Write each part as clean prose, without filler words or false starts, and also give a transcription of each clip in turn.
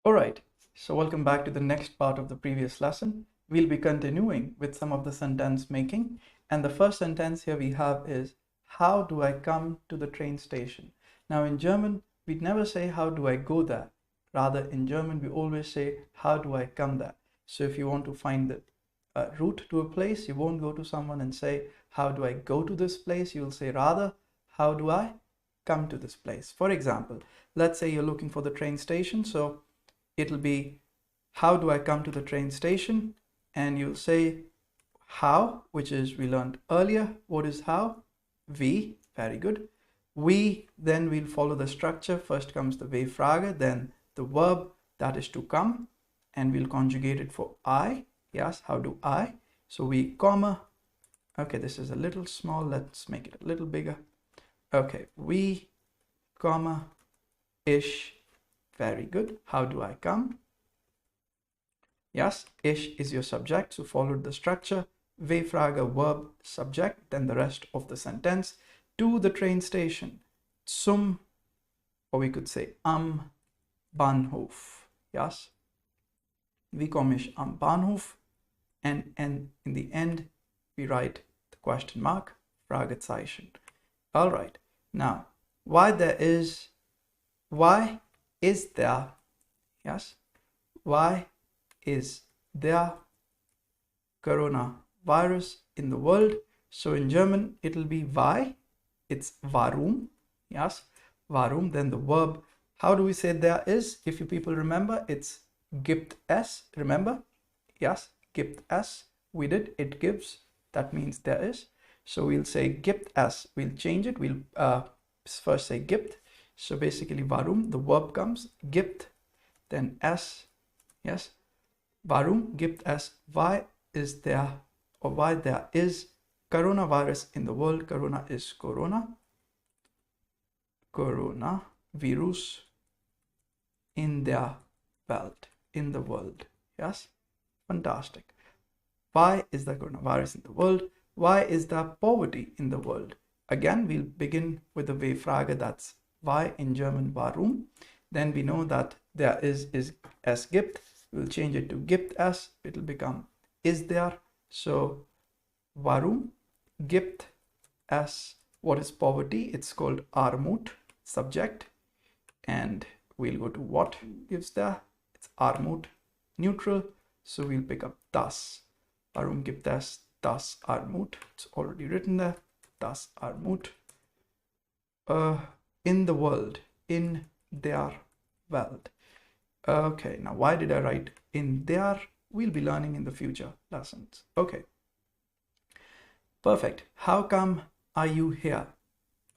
Alright, so welcome back to the next part of the previous lesson. We'll be continuing with some of the sentence making. And the first sentence here we have is, how do I come to the train station? Now in German, we'd never say, how do I go there? Rather, in German, we always say, how do I come there? So if you want to find the route to a place, you won't go to someone and say, how do I go to this place? You'll say, rather, how do I come to this place? For example, let's say you're looking for the train station. So it'll be, how do I come to the train station? And you'll say how, which is we learned earlier. What is how? Wie, very good. We, then we'll follow the structure. First comes the W-Frage, then the verb, that is to come, and we'll conjugate it for I. Yes, how do I? So we, comma, okay, this is a little small. Let's make it a little bigger. Okay, we, comma, ich. Very good. How do I come? Yes, ich is your subject, so followed the structure. W-Frage, verb, subject, then the rest of the sentence. To the train station. Zum, or we could say am Bahnhof. Yes. Wie komme ich am Bahnhof? And in the end, we write the question mark, Fragezeichen. All right. Now, why is there, yes, why is there coronavirus in the world? So in German, it'll be why, it's warum, yes, warum, then the verb. How do we say there is? If you people remember, it's gibt es, remember? Yes, gibt es, we did, it gives, that means there is. So we'll say gibt es, we'll change it, we'll first say gibt. So basically, warum, the verb comes, gibt, then es, yes. Warum gibt es, why is there, or why there is coronavirus in the world? Corona is corona. Coronavirus in der Welt, in the world, yes. Fantastic. Why is the coronavirus in the world? Why is there poverty in the world? Again, we'll begin with the W-Frage, that's why in German, warum. Then we know that there is es gibt. We'll change it to gibt es. It'll become is there. So warum gibt es, what is poverty? It's called Armut, subject. And we'll go to what gives there. It's Armut, neutral. So we'll pick up das. Warum gibt es das Armut? It's already written there. Das Armut. In the world, in der Welt. Okay, now why did I write in there? We'll be learning in the future lessons. Okay, perfect. How come are you here?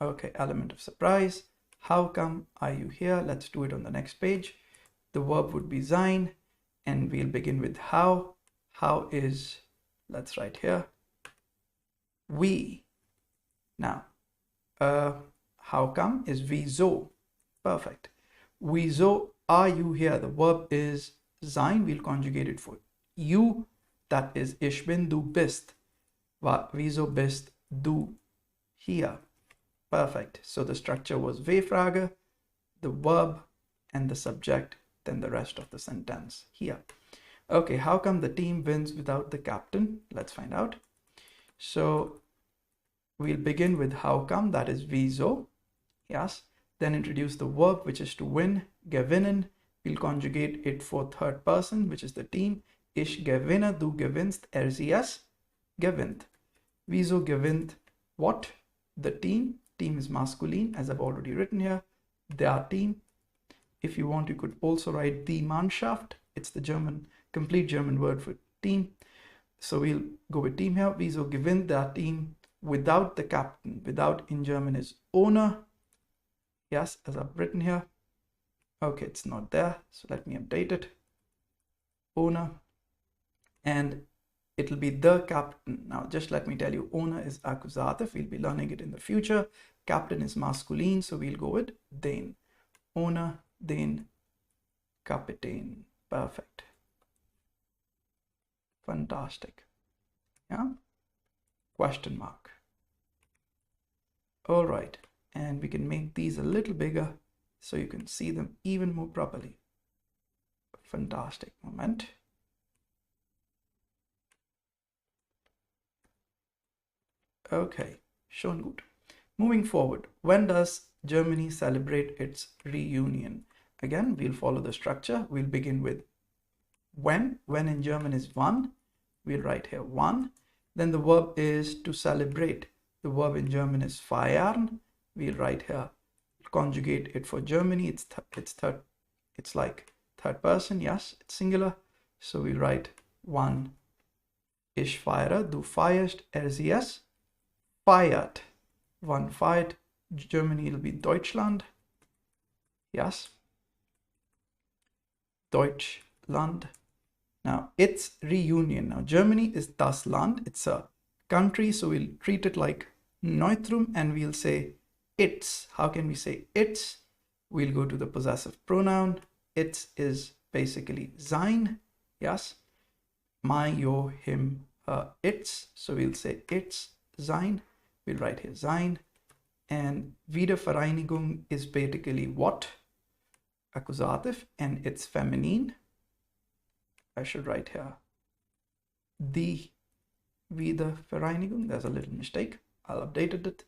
Okay, element of surprise. How come are you here? Let's do it on the next page. The verb would be sein, and we'll begin with how. How is, let's write here, we. Now, how come is wieso. Perfect. Wieso are you here? The verb is sein. We'll conjugate it for you. That is ich bin, du bist. Wieso bist du hier? Perfect. So the structure was W-Frage, the verb, and the subject, then the rest of the sentence here. Okay, how come the team wins without the captain? Let's find out. So we'll begin with how come, that is wieso. Yes, then introduce the verb, which is to win, gewinnen. We'll conjugate it for third person, which is the team. Ich gewinne, du gewinnst, sie es gewinnt. Wieso gewinnt what? The team. Team is masculine, as I've already written here. Der Team. If you want, you could also write die Mannschaft. It's the German, complete German word for team. So we'll go with team here. Wieso gewinnt der Team without the captain? Without in German is ohne. Yes, as I've written here. Okay, it's not there, so let me update it. Ohne. And it'll be the captain. Now, just let me tell you, ohne is Akkusativ. We'll be learning it in the future. Captain is masculine, so we'll go with den. Ohne den Kapitän. Perfect. Fantastic. Yeah? Question mark. All right. And we can make these a little bigger so you can see them even more properly. Fantastic. Moment. Okay, schon gut. Moving forward, when does Germany celebrate its reunion? Again, we'll follow the structure. We'll begin with when. When in German is wann. We'll write here wann. Then the verb is to celebrate. The verb in German is feiern. We'll write here, conjugate it for Germany. It's like third person. Yes, it's singular. So we'll write wann ich feiere. Du feierst. Sie es feiert. Wann feiert. Germany will be Deutschland. Yes. Deutschland. Now it's reunion. Now Germany is das Land. It's a country, so we'll treat it like Neutrum and we'll say its. How can we say its? We'll go to the possessive pronoun. Its is basically sein. Yes. My, your, him, her, its. So we'll say its, sein. We'll write here sein. And Wiedervereinigung is basically what? Accusative, and it's feminine. I should write here die Wiedervereinigung. There's a little mistake. I'll updated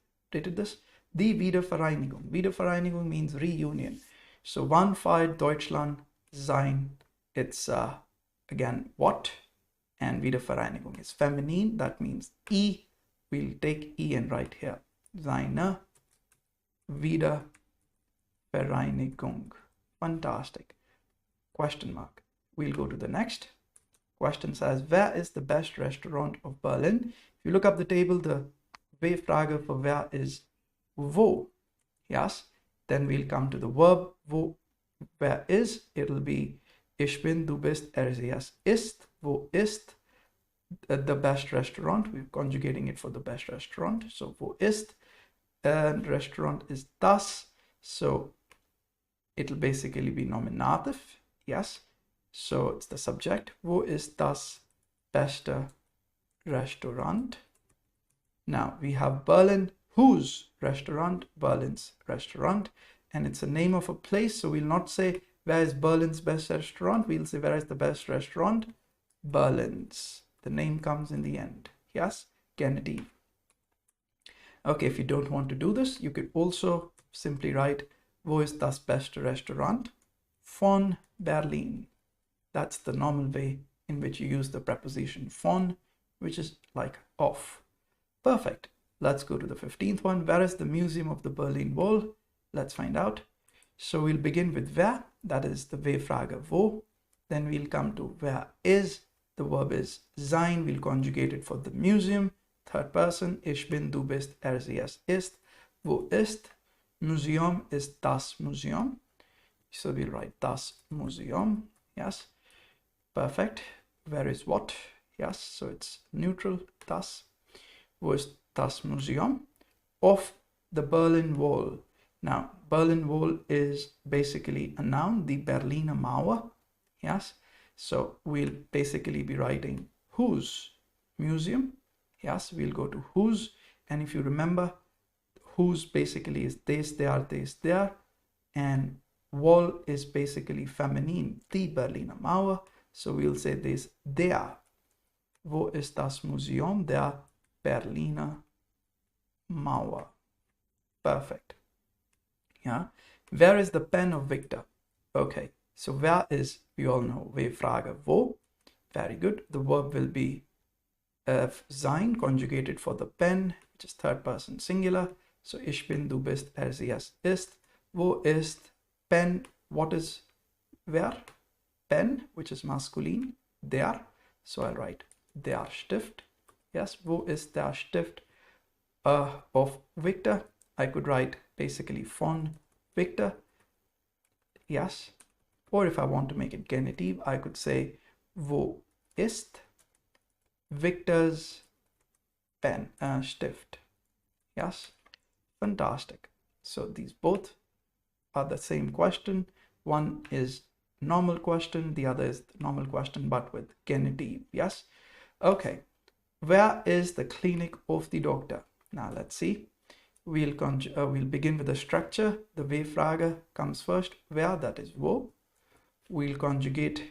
this. Die Wiedervereinigung. Wiedervereinigung means reunion. So wann feiert Deutschland sein? It's again what? And Wiedervereinigung is feminine. That means I. We'll take I and write here seine Wiedervereinigung. Fantastic. Question mark. We'll go to the next. Question says, where is the best restaurant of Berlin? If you look up the table, the W-Frage for where is wo. Yes. Then we'll come to the verb wo. Where is? It'll be ich bin, du bist, sie es ist. Wo ist the best restaurant? We're conjugating it for the best restaurant. So wo ist? And restaurant is das. So it'll basically be nominative. Yes. So it's the subject. Wo ist das beste Restaurant? Now we have Berlin. Whose restaurant? Berlin's restaurant. And it's a name of a place. So we'll not say where is Berlin's best restaurant. We'll say where is the best restaurant? Berlin's. The name comes in the end. Yes. Genitive. Okay, if you don't want to do this, you could also simply write wo ist das beste Restaurant von Berlin. That's the normal way in which you use the preposition von, which is like of. Perfect. Let's go to the 15th one. Where is the Museum of the Berlin Wall? Let's find out. So we'll begin with where. That is the W-Frage wo. Then we'll come to where is. The verb is sein. We'll conjugate it for the museum. Third person. Ich bin, du bist, sie es ist. Wo ist? Museum is das Museum. So we'll write das Museum. Yes. Perfect. Where is what? Yes. So it's neutral. Das. Wo ist das Museum? Of the Berlin Wall. Now, Berlin Wall is basically a noun, the Berliner Mauer. Yes. So we'll basically be writing whose museum. Yes. We'll go to whose. And if you remember, whose basically is des, der. And wall is basically feminine, the Berliner Mauer. So we'll say this, der. Wo ist das Museum der Berliner Mauer? Perfect. Yeah. Where is the pen of Victor? Okay. So where is, we all know, W-Frage wo. Very good. The verb will be sein, conjugated for the pen, which is third person singular. So ich bin, du bist, sie es ist. Wo ist pen? What is where? Pen, which is masculine. Der. So I'll write der Stift. Yes. Wo ist der Stift of Victor? I could write basically von Victor. Yes. Or if I want to make it genitive, I could say wo ist Victor's pen, Stift. Yes. Fantastic. So these both are the same question. One is normal question, the other is normal question but with genitive. Yes. Okay. Where is the clinic of the doctor? Now let's see. We'll begin with the structure. The W-Frage comes first. Where, that is wo. we'll conjugate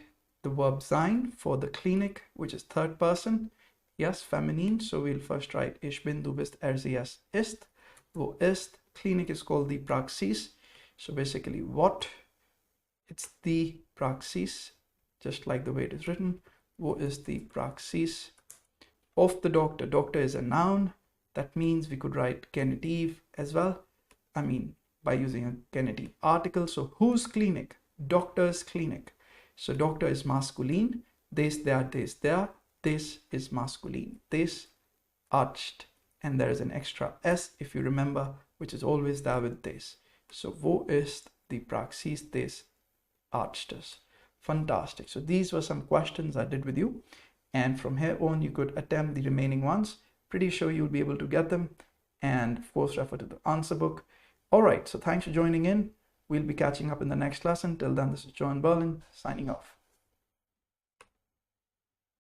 the verb sein for the Klinik, which is third person. Yes, feminine. So we'll first write Ich bin, du bist, sie, es ist. Wo ist? Klinik is called the Praxis. So basically what? It's the Praxis, just like the way it is written. Wo ist die Praxis of the doctor? Doctor is a noun. That means we could write Genitiv as well. I mean, by using a genitive article. So whose Klinik? Doctor's Klinik. So doctor is masculine. This, there, this, there. This is masculine. This, Arzt. And there is an extra S, if you remember, which is always there with this. So wo ist die Praxis des Arztes? Fantastic. So these were some questions I did with you. And from here on, you could attempt the remaining ones. Pretty sure you'll be able to get them. And of course, refer to the answer book. All right. So thanks for joining in. We'll be catching up in the next lesson. Till then, this is Joe in Berlin signing off.